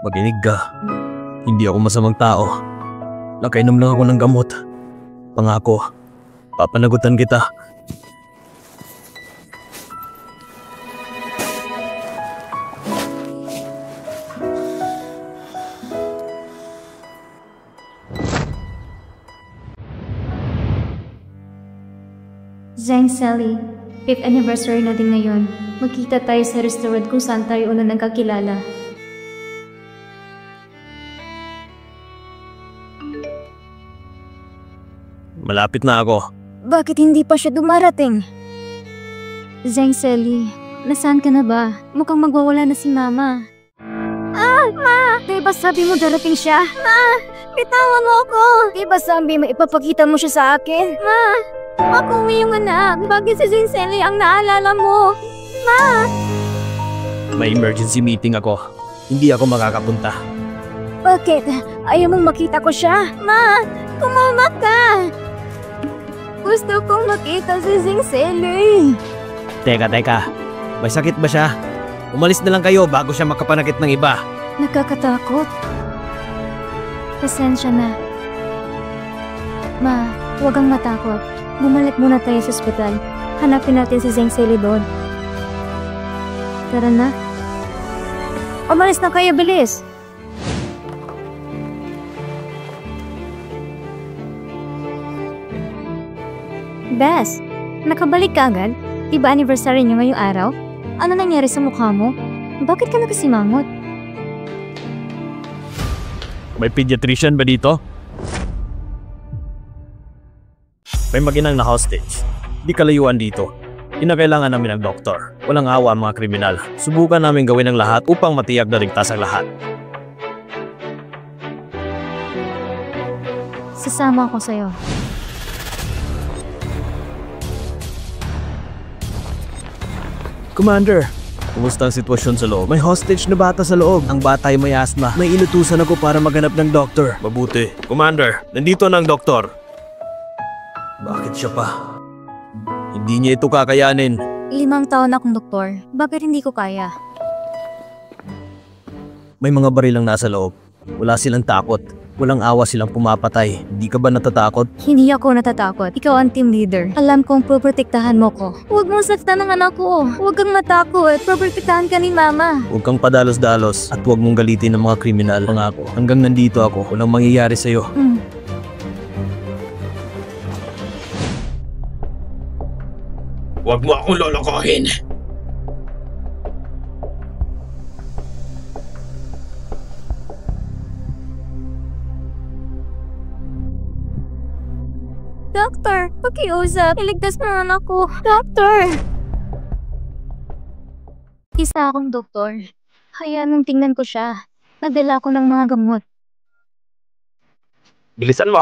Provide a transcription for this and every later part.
Makinig ka. Hindi ako masamang tao. Nakainom lang ako ng gamot. Pangako, papanagutan kita. Zhang Sally, 5th anniversary natin ngayon. Magkita tayo sa restaurant kung saan tayo una nagkakilala. Malapit na ako. Bakit hindi pa siya dumarating? Zhang Sally, nasaan ka na ba? Mukhang magwawala na si Mama. Ma! Diba sabi mo darating siya? Ma! Bitawan mo ako! Diba sabi mo ipapakita mo siya sa akin? Ma! Ako yung anak. Bakit si Zhang Sally ang naalala mo? Ma! May emergency meeting ako. Hindi ako makakapunta. Bakit? Ayaw mong makita ko siya? Ma! Kumama ka! Gusto kong makita si Zhang Sally. Teka. May sakit ba siya? Umalis na lang kayo bago siya makapanakit ng iba. Nakakatakot. Pasensya na. Ma, huwag kang matakot. Bumalik muna tayo sa ospital. Hanapin natin si Zhang Sally doon. Tara na. Umalis na kayo, bilis! Bes, nakabalik ka agad? Diba anniversary niyo ngayong araw? Ano nangyari sa mukha mo? Bakit ka nakasimangot? May pediatrician ba dito? May maginang na hostage. Di kalayuan dito. Kinakailangan namin ng doktor. Walang awa ang mga kriminal. Subukan namin gawin ang lahat upang matiyak na ligtas ang lahat. Sasama ako sa'yo. Commander, kumusta ang sitwasyon sa loob? May hostage na bata sa loob. Ang bata ay may asma. May inutusan ako para maghanap ng doktor. Mabuti. Commander, nandito na ang doktor. Bakit siya pa? Hindi niya ito kakayanin. 5 taon akong doktor. Bakit hindi ko kaya? May mga baril lang nasa loob. Wala silang takot. Walang awa silang pumapatay. Hindi ka ba natatakot? Hindi ako natatakot. Ikaw ang team leader. Alam kong poprotektahan mo ko. Huwag mong saktan ang anak ko. Huwag kang matakot. Poprotektahan ka ni Mama. Huwag kang padalos-dalos at huwag mong galitin ng mga kriminal. Pangako, hanggang nandito ako, walang mangyayari sa'yo. Huwag mo akong lolokohin. Doctor, pakiusap. Iligtas mo ang anak ko. Doctor! Isa akong doktor. Hayaan mong tingnan ko siya. Nadala ko ng mga gamot. Bilisan mo!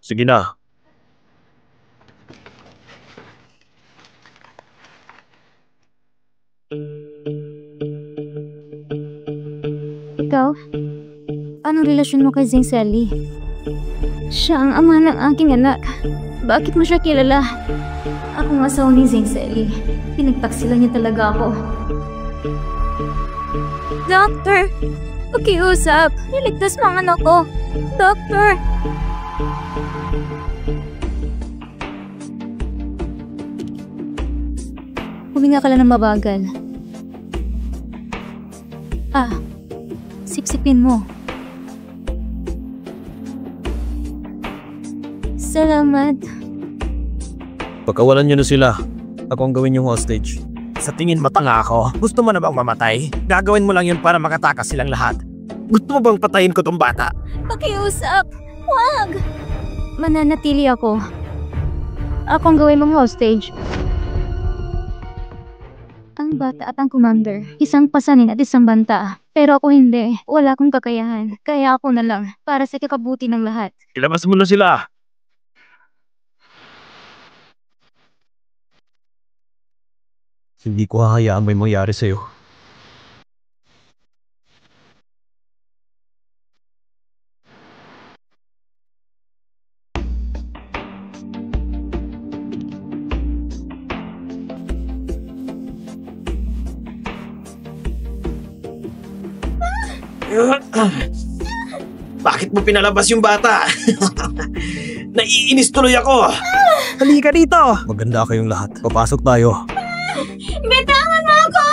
Sige na. Ikaw? Anong relasyon mo kay Zhang Sally? Siya ang ama ng aking anak. Bakit mo siya kilala? Ako ang asawa ni Zhang Sally. Pinagtaksilan niya talaga ako. Doctor! Pakiusap! Niligtas mo ang anak ko! Doctor! Huminga ka lang ng mabagal. Sipsipin mo. Salamat. Pagkawalan niyo na sila. Ako ang gawin yung hostage. Sa tingin mo tanga ako? Gusto mo na bang mamatay? Gagawin mo lang yun para makatakas silang lahat. Gusto mo bang patayin ko tong bata? Pakiusap! Wag! Mananatili ako. Ako ang gawin mong hostage. Ang bata at ang commander. Isang pasanin at isang banta. Pero ako hindi. Wala akong kakayahan. Kaya ako na lang. Para sa kakabuti ng lahat. Ilabas mo na sila! Hindi ko hahayaang may mangyari sa'yo. Bakit mo pinalabas yung bata? Naiinis tuloy ako. Halika dito. Maganda kayong lahat. Papasok tayo. Bitawan mo ako!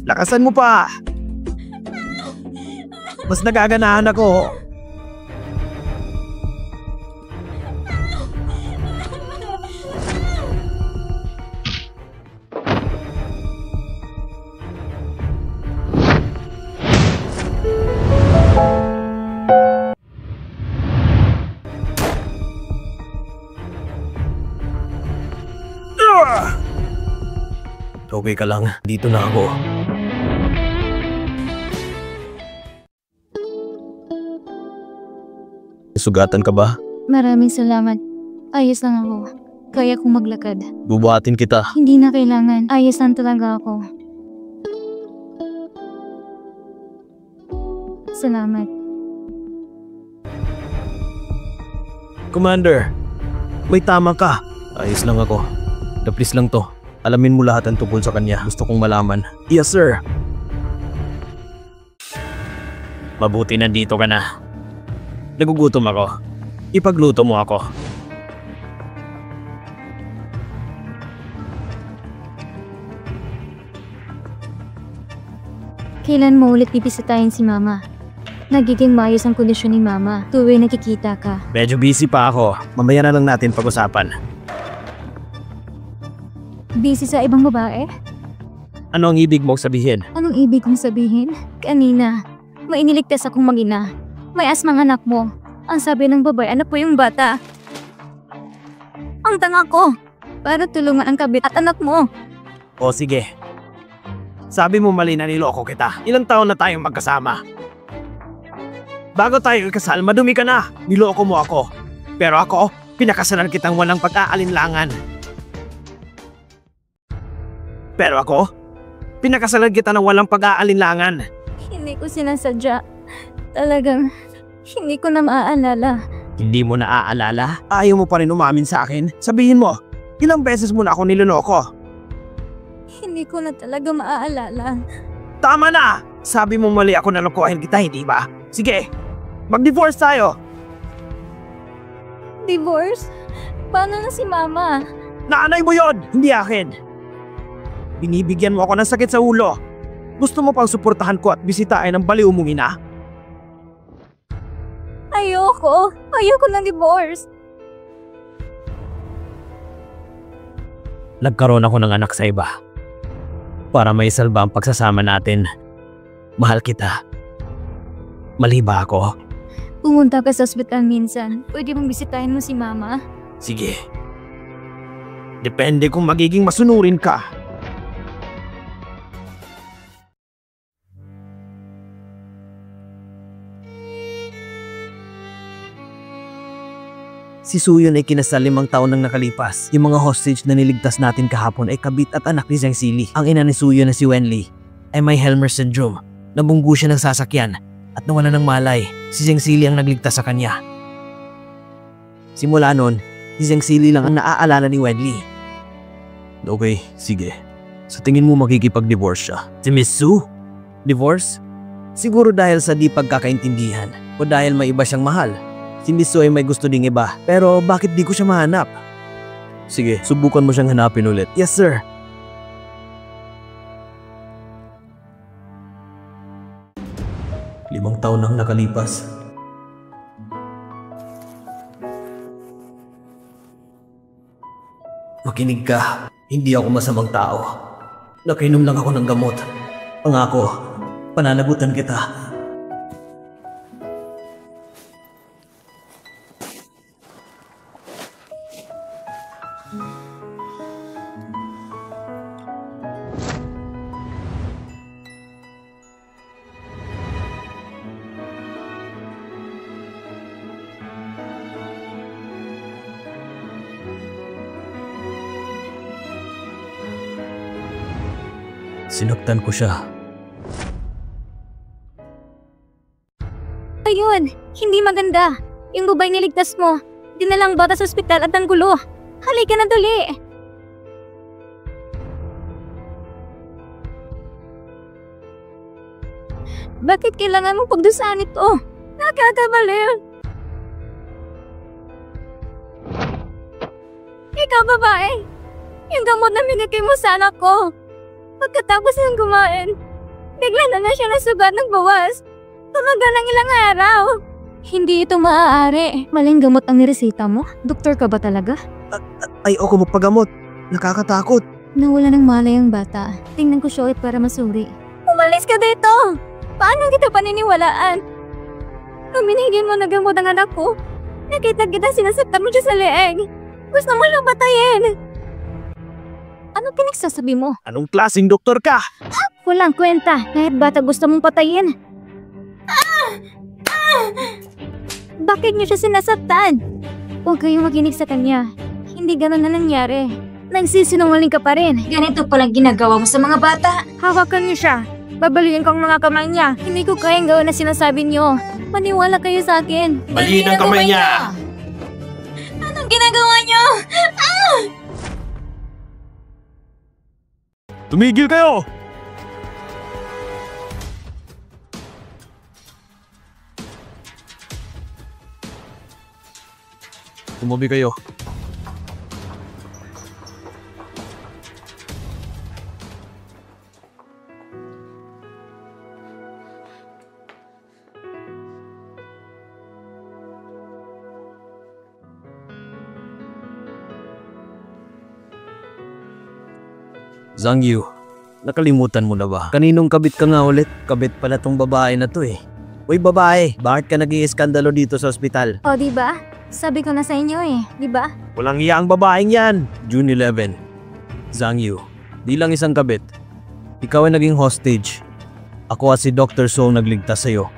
Lakasan mo pa. Mas nagaganahan ako. Okay ka lang. Dito na ako. Sugatan ka ba? Maraming salamat. Ayos lang ako. Kaya kong maglakad. Bubuhatin kita. Hindi na kailangan. Ayos lang talaga ako. Salamat. Commander, may tama ka. Ayos lang ako. Please lang to. Alamin mo lahat ang tungkol sa kanya. Gusto kong malaman. Yes, sir. Mabuti nandito ka na. Nagugutom ako. Ipagluto mo ako. Kailan mo ulit bibisitahin si Mama? Nagiging maayos ang kondisyon ni Mama tuwing nakikita ka. Medyo busy pa ako. Mamaya na lang natin pag-usapan. Busy sa ibang babae? Ano ang ibig mong sabihin? Anong ibig kong sabihin? Kanina, may iniligtas akong mag-ina. May asmang anak mo. Ang sabi ng babae, anak po yung bata. Ang tanga ko. Para tulungan ang kabit at anak mo. O sige. Sabi mo mali na niloko kita. Ilang taon na tayong magkasama. Bago tayo ikasal, madumi ka na. Niloko mo ako. Pero ako, pinakasalan kitang walang pag-aalinlangan. Pero ako, pinakasalan kita ng walang pag-aalinlangan. Hindi ko sinasadya. Talagang, hindi ko na maaalala. Hindi mo naaalala? Ayaw mo pa rin umamin sa akin? Sabihin mo, ilang beses mo na ako niloloko? Hindi ko na talaga maaalala. Tama na! Sabi mo mali ako nalokohin kita, hindi ba? Sige, mag-divorce tayo! Divorce? Paano na si Mama? Nanay mo yon, hindi akin! Binibigyan mo ako ng sakit sa ulo. Gusto mo pang suportahan ko at bisitahin ang baliw mong ina? Ayoko. Ayoko ng divorce. Nagkaroon ako ng anak sa iba. Para may salba ang pagsasama natin. Mahal kita. Mali ba ako? Pumunta ka sa ospital minsan. Pwede mong bisitahin mo si Mama? Sige. Depende kung magiging masunurin ka. Si Suyon ay kinasal 5 taon nang nakalipas. Yung mga hostage na niligtas natin kahapon ay kabit at anak ni Zhang Sili. Ang ina ni Suyon na si Wenli ay may Helmer syndrome. Nabunggo siya ng sasakyan at nawala ng malay. Si Zhang Sili ang nagligtas sa kanya. Simula noon, si Zhang Sili lang ang naaalala ni Wenli. Okay, sige. Sa tingin mo makikipag-divorce siya? Si Miss Su? Divorce? Siguro dahil sa di pagkakaintindihan o dahil may iba siyang mahal. Si Miss Su ay may gusto ding iba, pero bakit di ko siya mahanap? Sige, subukan mo siyang hanapin ulit. Yes, sir. Limang taon nang nakalipas. Makinig ka, hindi ako masamang tao. Nakainom lang ako ng gamot. Pangako, pananagutan kita. Sinaktan ko siya. Ayun! Hindi maganda. Yung babae niligtas mo. Dinalang bata sa ospital at ang gulo. Halika na dali! Bakit kailangan mong pagdusahan ito? Nakakabaliw. Ikaw, babae. Yung gamot na binigay mo sa anak ko. Pagkatapos ng kumain, bigla na siya nasugat ng bawas. Tumagal ng ilang araw. Hindi ito maaari. Maling gamot ang niresita mo? Doktor ka ba talaga? Ayoko magpagamot. Nakakatakot. Nawala ng malay ang bata. Tingnan ko siya ulit para masuri. Umalis ka dito! Paano kita paniniwalaan? Nung binigyan mo na gamot ang anak ko, nakita kita sinasaktan mo siya sa leeg. Gusto mo lang patayin. Ano pinagsasabi mo? Anong klaseng doktor ka? Walang kwenta. Kahit bata gusto mong patayin. Bakit niyo siya sinasaktan? Huwag kayong makinig sa kanya. Hindi ganun na nangyari. Nagsisinungaling ka pa rin. Ganito palang ginagawa mo sa mga bata. Hawakan niyo siya. Babaliin ko ang mga kamay niya. Hindi ko kayang gawin na sinasabi niyo. Maniwala kayo sa akin. Baliin ang kamay niya! Anong ginagawa niyo? Tumigil kayo! Tumabi kayo. Zhangyu, nakalimutan mo na ba? Kaninong kabit ka nga ulit? Kabit pala tong babae na to eh. Uy babae, bakit ka nag-iiskandalo dito sa ospital? O diba? Sabi ko na sa inyo eh, diba? Walang iya ang babaeng yan. June 11. Zhangyu, di lang isang kabit. Ikaw ay naging hostage. Ako at si Dr. So ang nagligtas sa'yo.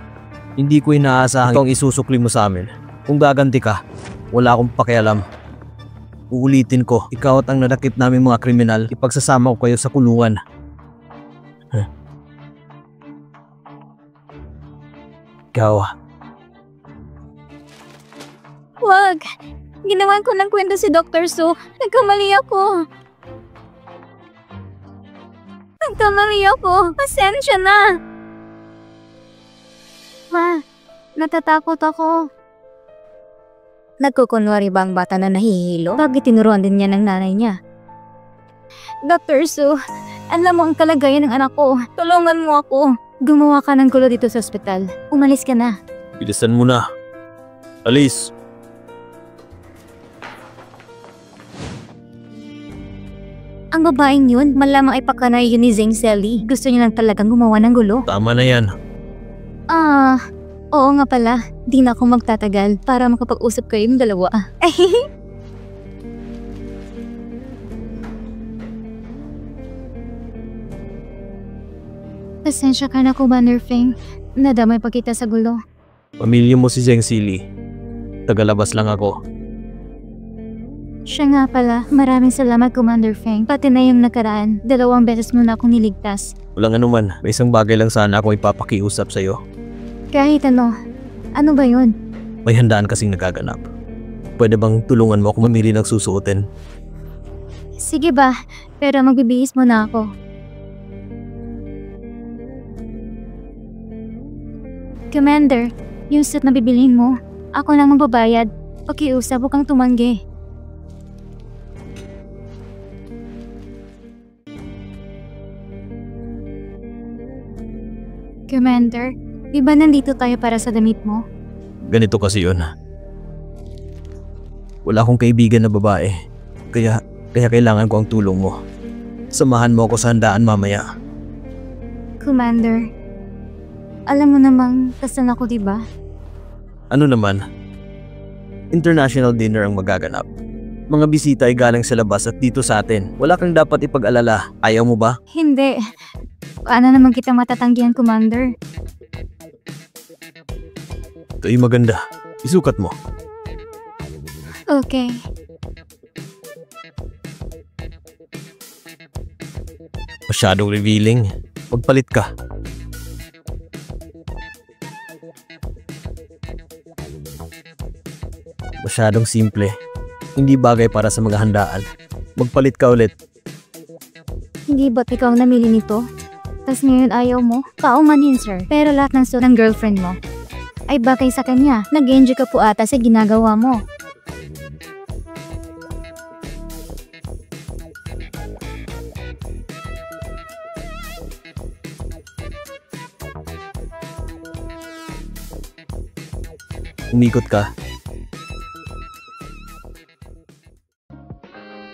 Hindi ko inaasahan ito ang isusukli mo sa amin. Kung gaganti ka, wala akong pakialam. Uulitin ko, ikaw at ang nadakip namin mga kriminal, ipagsasama ko kayo sa kulungan. Ikaw. Wag! Ginawan ko ng kwento si Dr. So. Nagkamali ako. Pasensya na. Ma, natatakot ako. Nagkukunwari ba ang bata na nahihilo? Bakit tinuruan din niya ng nanay niya? Dr. Su, alam mo ang kalagayan ng anak ko. Tulungan mo ako. Gumawa ka ng gulo dito sa ospital. Umalis ka na. Bilisan mo na. Alis. Ang babaeng yun, malamang ay pakanay yun ni Zheng Selly. Gusto niya lang talagang gumawa ng gulo. Tama na yan. Oo nga pala. Di na ako magtatagal para makapag-usap kayong dalawa. Pasensya ka na, Commander Feng. Nadamay pa kita sa gulo. Pamilya mo si Zheng Sili. Tagalabas lang ako. Siya nga pala. Maraming salamat, Commander Feng. Pati na yung nakaraan. 2 beses mo na akong niligtas. Walang anuman. May isang bagay lang sana akong ipapakiusap sa'yo. Kahit ano. Ano ba yun? May handaan kasing nagaganap. Pwede bang tulungan mo ako mamili ng susuotin? Sige ba, pero magbibihis mo na ako. Commander, yung suit na bibilhin mo, ako nang magbabayad. Pakiusap, huwag kang tumanggi. Commander, di ba nandito tayo para sa damit mo? Ganito kasi yun. Wala akong kaibigan na babae. Kaya kailangan ko ang tulong mo. Samahan mo ako sa handaan mamaya. Commander, alam mo namang kasal ako, di ba? Ano naman? International dinner ang magaganap. Mga bisita ay galing sa labas at dito sa atin. Wala kang dapat ipag-alala. Ayaw mo ba? Hindi. Paano naman kita matatanggihan, Commander? Ito'y maganda. Isukat mo. Okay. Masyadong revealing. Magpalit ka. Masyadong simple. Hindi bagay para sa mga handaan. Magpalit ka ulit. Hindi ba't ikaw ang namili nito? Tas ngayon ayaw mo? Paumanin, sir. Pero lahat ng suot ng girlfriend mo ay bagay sa kanya. Nag-enjoy ka po ata sa ginagawa mo. Umikot ka.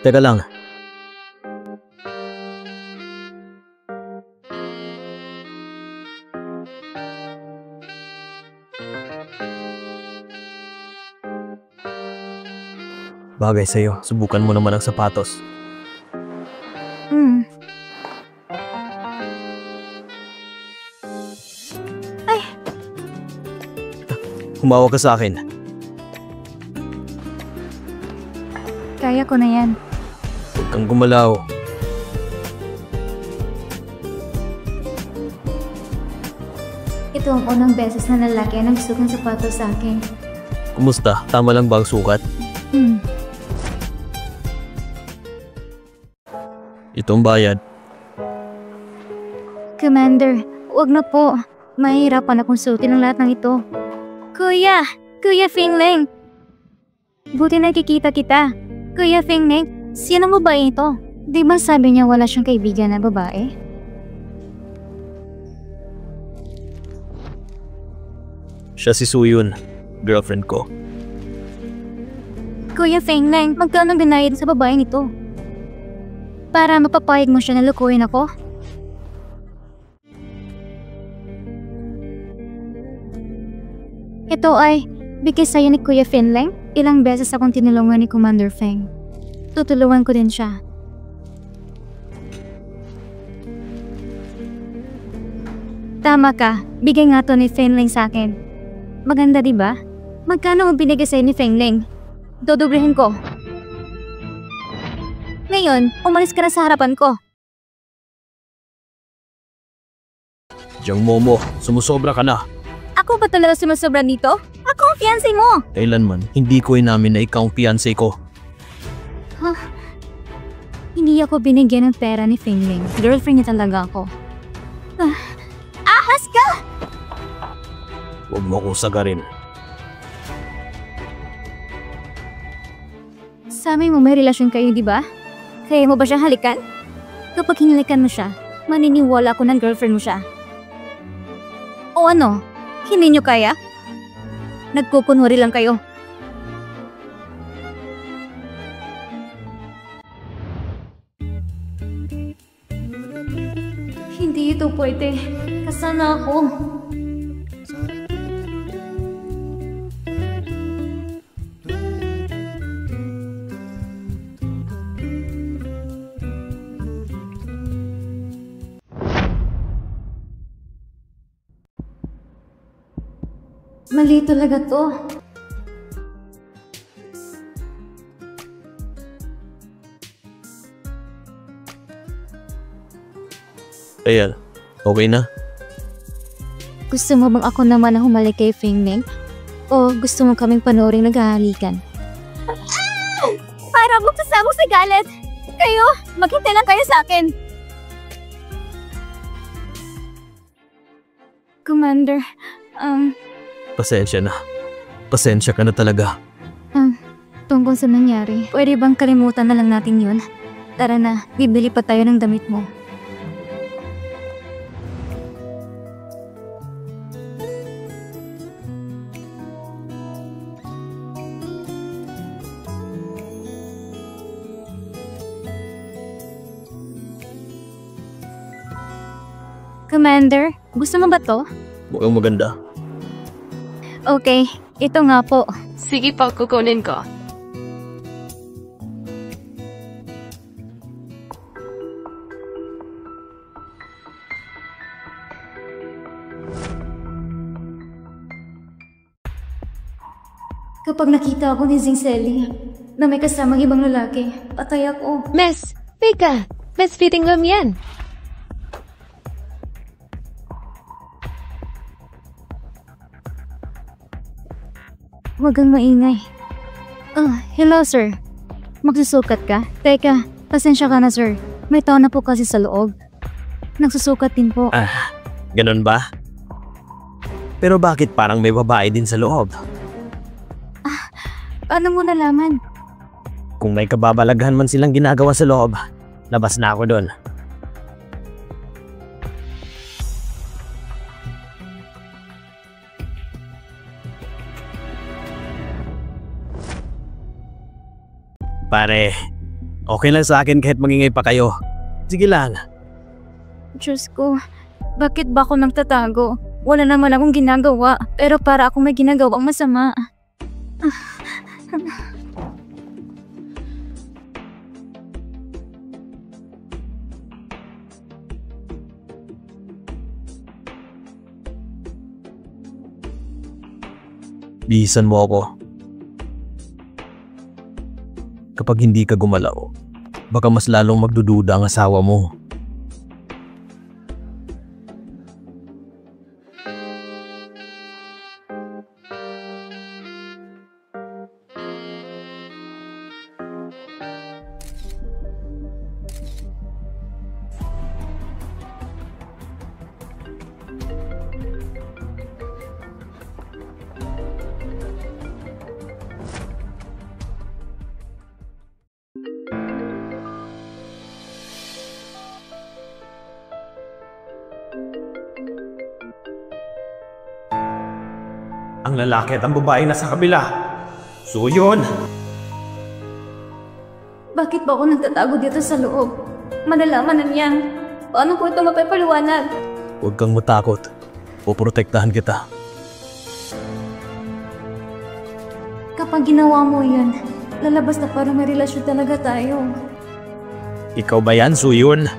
Teka lang. Bagay sa'yo. Subukan mo naman ang sapatos. Ay! Humawak ka sa akin. Kaya ko na yan. Huwag kang gumalaw. Ito ang unang beses na lalaki ang nagsuot ng sapatos sa akin. Kumusta? Tama lang ba ang sukat? Itong bayad. Commander, wag na po. Mahihirapan akong suotin ang lahat ng ito. Kuya! Kuya Fingling! Buti nakikita kita. Kuya Fingling, sino mo ba ito? Di ba sabi niya wala siyang kaibigan na babae? Siya si Suyun, girlfriend ko. Kuya Fingling, magkano binayad sa babaeng ito? Para mapapayag mo siya na lukuhin ako? Ito ay bigay sa'yo ni Kuya Finleng. Ilang beses akong tinulungan ni Commander Feng. Tutulungan ko din siya. Tama ka. Bigay nga to ni Finleng sa akin. Maganda diba? Magkano ang binigay sa'yo ni Finleng? Dodoblehin ko. Ngayon, umalis ka na sa harapan ko. Diyang Momo, sumusobra ka na. Ako ba talaga sumusobra dito? Ako ang fiancé mo! Kailanman, hindi ko inamin na ikaw ang fiancé ko. Huh? Hindi ako binigyan ng pera ni Fingling. Girlfriend niya talaga ako. Ahas ka! Huwag mo akong sagarin. Sabi mo may relasyon kayo, di ba? Kaya mo ba siya halikan? Kapag hinalikan mo siya, maniniwala ako ng girlfriend mo siya. O ano? Hindi nyo kaya? Nagkukunwari lang kayo. Hindi ito pwede. Kasana ako. Mali talaga to. Ayan, okay na? Gusto mo bang ako naman ang humalik kay Fingling? O gusto mo kaming panoorin naghahalikan? Para magsasabog sa galit! Kayo, maghintay lang kayo sa akin! Commander, Pasensya na. Pasensya ka na talaga. Tungkol sa nangyari, pwede bang kalimutan na lang natin yun? Tara na, bibili pa tayo ng damit mo. Commander, gusto mo ba to? Mukhang maganda. Okay, ito nga po. Sige po, kukunin ko. Kapag nakita ako ni Zingselli na may kasamang ibang lalaki, patay ako. Miss, Pika, Miss fitting room yan. Huwag kang maingay. Hello sir. Magsusukat ka? Teka, pasensya ka na sir. May tao na po kasi sa loob. Nagsusukat din po. Ganun ba? Pero bakit parang may babae din sa loob? Paano mo nalaman? Kung may kababalaghan man silang ginagawa sa loob, labas na ako doon. Pare, okay lang sa akin kahit mangingay pa kayo. Sige lang. Diyos ko, bakit ba ako nagtatago? Wala naman akong ginagawa, pero para akong may ginagawang masama. Bihisan mo ako. Kapag hindi ka gumalaw, baka mas lalong magdududa ang asawa mo. Ang lalaki at ang babae nasa kabila. So yun. Bakit ba ako nagtatago dito sa loob? Malalaman na niya. Paano ko ito mapapaliwanag? Huwag kang matakot. Puprotektahan kita. Kapag ginawa mo yan, lalabas na parang may relasyon talaga tayo. Ikaw ba yan, Suyun?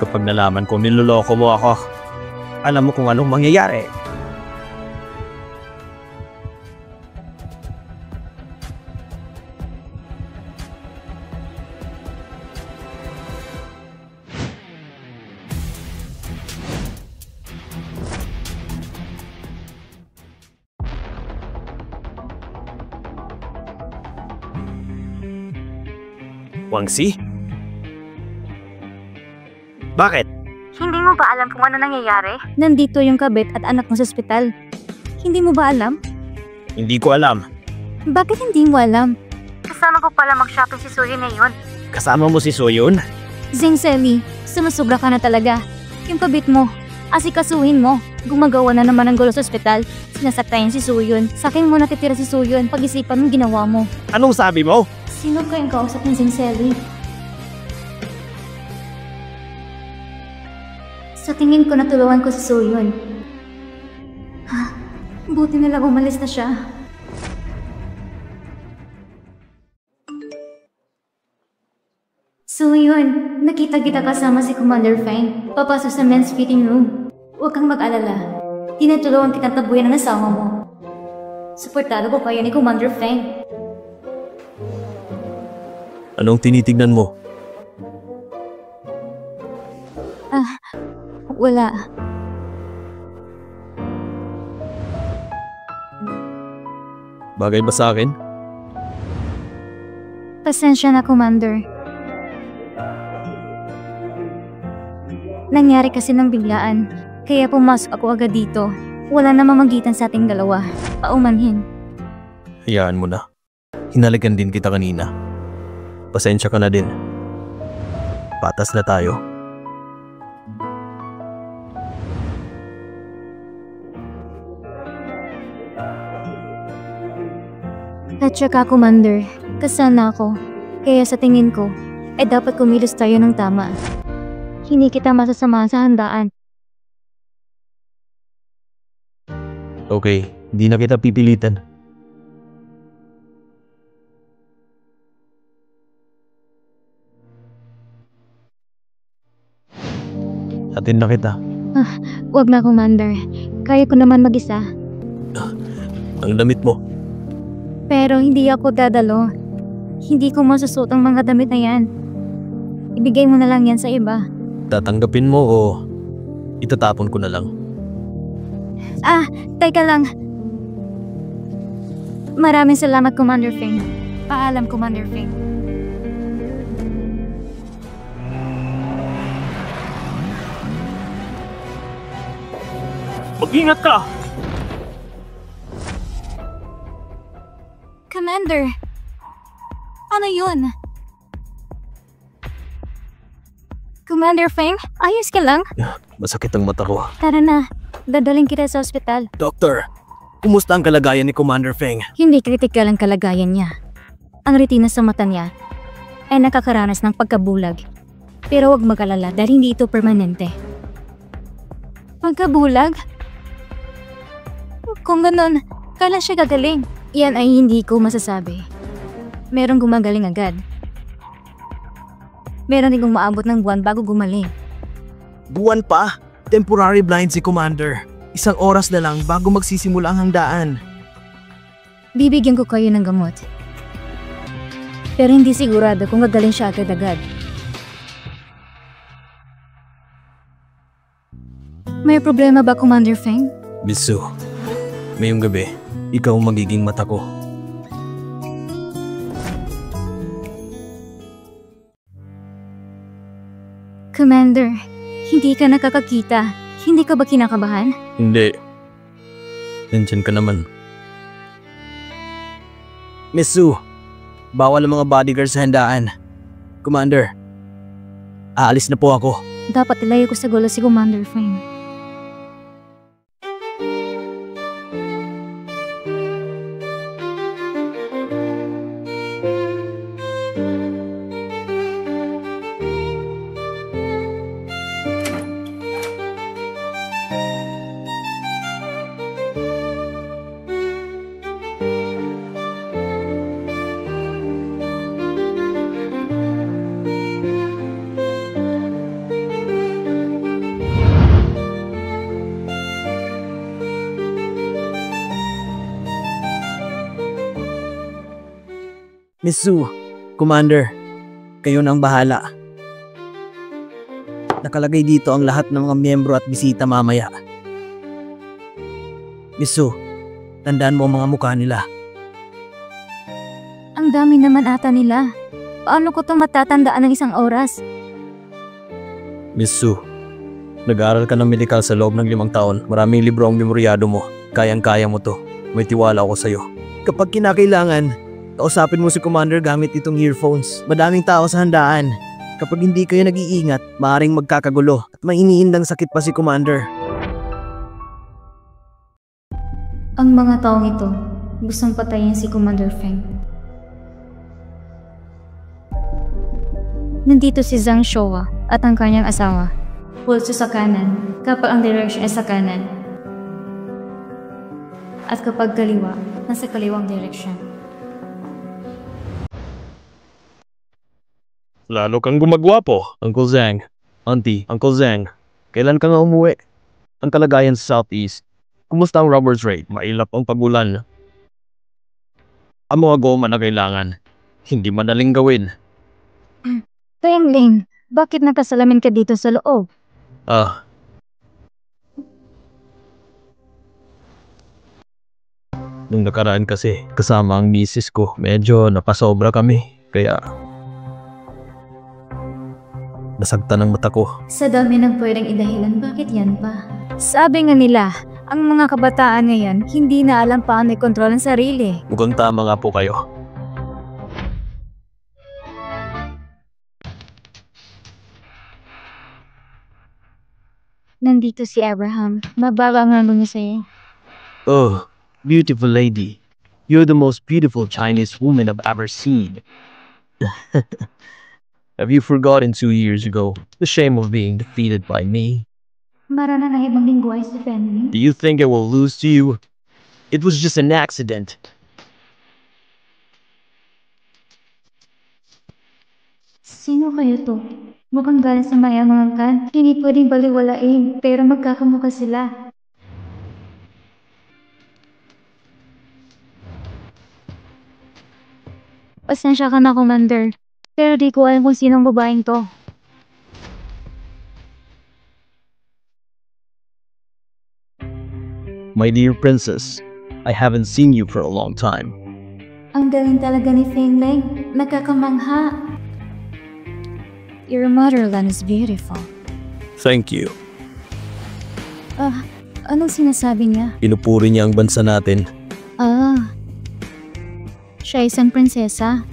Kapag nalaman ko niloloko mo ako, alam mo kung anong mangyayari. Wangsi? Bakit? Hindi mo ba alam kung ano nangyayari? Nandito yung kabit at anak mo sa ospital. Hindi mo ba alam? Hindi ko alam. Bakit hindi mo alam? Kasama ko pala mag-shopping si Suyun ngayon. Kasama mo si Suyun? Zeng Selly, sumusubra ka na talaga. Yung kabit mo, asikasuhin mo. Gumagawa na naman ng gulo sa ospital. Sinasaktayan si Suyun. Sa akin mo natitira si Suyun. Pag-isipan mo ginawa mo. Anong sabi mo? Sino kayong kausap ng Zeng Selly? Sa tingin ko natulungan ko si Suyun. Buti na lang umalis na siya. Suyun, nakita kita kasama si Commander Fang. Papasok sa men's fitting room. Huwag kang mag-alala. Tinutulungan kitang tabuyan ang asawa mo. Suportado ko kayo ni Commander Fang. Anong tinitignan mo? Wala. Bagay ba sa akin? Pasensya na, Commander. Nangyari kasi ng biglaan, kaya pumasok ako agad dito. Wala na mamagitan sa ating dalawa. Paumanhin. Hayaan mo na. Hinalikan din kita kanina. Pasensya ka na din. Patas na tayo. At saka, Commander, kasana ako. Kaya sa tingin ko, dapat kumilos tayo ng tama. Hindi kita masasama sa handaan. Okay, hindi na kita pipilitan. Atin na kita. Wag na, Commander. Kaya ko naman mag-isa. Ang damit mo. Pero hindi ako dadalo. Hindi ko masusuot ang mga damit na yan. Ibigay mo na lang yan sa iba. Tatanggapin mo o itatapon ko na lang? Teka lang. Maraming salamat, Commander Fang. Paalam, Commander Fang. Mag-ingat ka! Commander! Ano yun? Commander Feng, ayos ka lang? Masakit ang mata ko. Tara na, dadaling kita sa ospital. Doctor, kumusta ang kalagayan ni Commander Feng? Hindi kritikal ang kalagayan niya. Ang retina sa mata niya ay nakakaranas ng pagkabulag. Pero huwag mag-alala dahil hindi ito permanente. Pagkabulag? Kung ganun, kailan siya gagaling? Yan ay hindi ko masasabi. Merong gumagaling agad. Meron ding umaabot ng buwan bago gumaling. Buwan pa? Temporary blind si Commander. 1 oras na lang bago magsisimula ang handaan. Bibigyan ko kayo ng gamot. Pero hindi sigurado kung gagaling siya agad-agad. May problema ba, Commander Feng? Misu, ngayong gabi, ikaw ang magiging mata ko. Commander, hindi ka nakakakita. Hindi ka ba kinakabahan? Hindi. Nandiyan ka naman. Misu, bawal ang mga bodyguard sa handaan. Commander, aalis na po ako. Dapat ilayo ko sa gulo si Commander Feng. Misu, Commander, kayo na ang bahala. Nakalagay dito ang lahat ng mga miyembro at bisita mamaya. Misu, tandaan mo ang mga mukha nila. Ang dami naman ata nila. Paano ko ito matatandaan ng 1 oras? Misu, nag-aaral ka ng medical sa loob ng 5 taon. Maraming libro ang memoryado mo. Kayang-kaya mo to. May tiwala ako sa'yo. Kapag kinakailangan, kausapin mo si Commander gamit itong earphones. Madaming tao sa handaan. Kapag hindi kayo nag-iingat, maaaring magkakagulo at may iniindang sakit pa si Commander. Ang mga taong ito, gustong patayin si Commander Feng. Nandito si Zhang Showa at ang kanyang asawa. Pulso sa kanan kapag ang direction ay sa kanan. At kapag kaliwa, nasa kaliwang direction. Lalo kang gumagwapo, Uncle Zhang. Auntie, Uncle Zhang, kailan ka nga umuwi? Ang kalagayan sa Southeast. Kumusta ang robbers rate? Mailap ang pagulan. Ang mga goma na kailangan. Hindi madaling gawin. Ling, bakit nakasalamin ka dito sa loob? Nung nakaraan kasi, kasama ang misis ko, medyo napasobra kami. Kaya nasagtan ang mata ko. Sa dami ng pwedeng idahilan, bakit yan pa? Sabi nga nila, ang mga kabataan ngayon hindi na alam paano i-control ang sarili. Mukhang tama nga po kayo. Nandito si Abraham. Mababa ang ano niya sa'yo. Oh, beautiful lady. You're the most beautiful Chinese woman I've ever seen. Have you forgotten 2 years ago the shame of being defeated by me? Marana na ibang linggo ay si Penny. Do you think I will lose to you? It was just an accident. Sino kayo to? Mukhang galing sa mayamangan kan. Hindi pwedeng baliwalain, pero magkakamukha sila. Pasensya ka na, Commander. Pero di ko alam kung sinong babaeng to. My dear princess, I haven't seen you for a long time. Ang galing talaga ni Feng Leng. Nagkakamangha. Your motherland is beautiful. Thank you. Anong sinasabi niya? Pinupuri niya ang bansa natin. Ah. Siya isang prinsesa.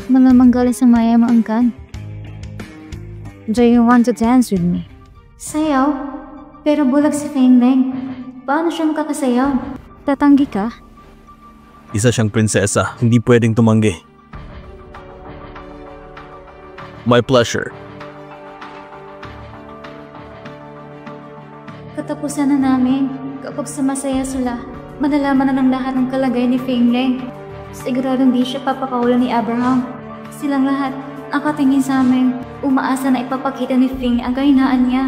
Mga manggala sa maya maangkan. Do you want to dance with me? Sayaw? Pero bulag si Feng Leng. Paano siya makakasayaw? Tatanggi ka? Isa siyang prinsesa. Hindi pwedeng tumanggi. My pleasure. Katapusan na namin. Kapag sumasaya sila, malalaman na ng lahat ng kalagay ni Feng Leng. Siguradong di siya papakawalan ni Abraham. Silang lahat nakatingin sa amin. Umaasa na ipapakita ni Feng ang kahinaan niya.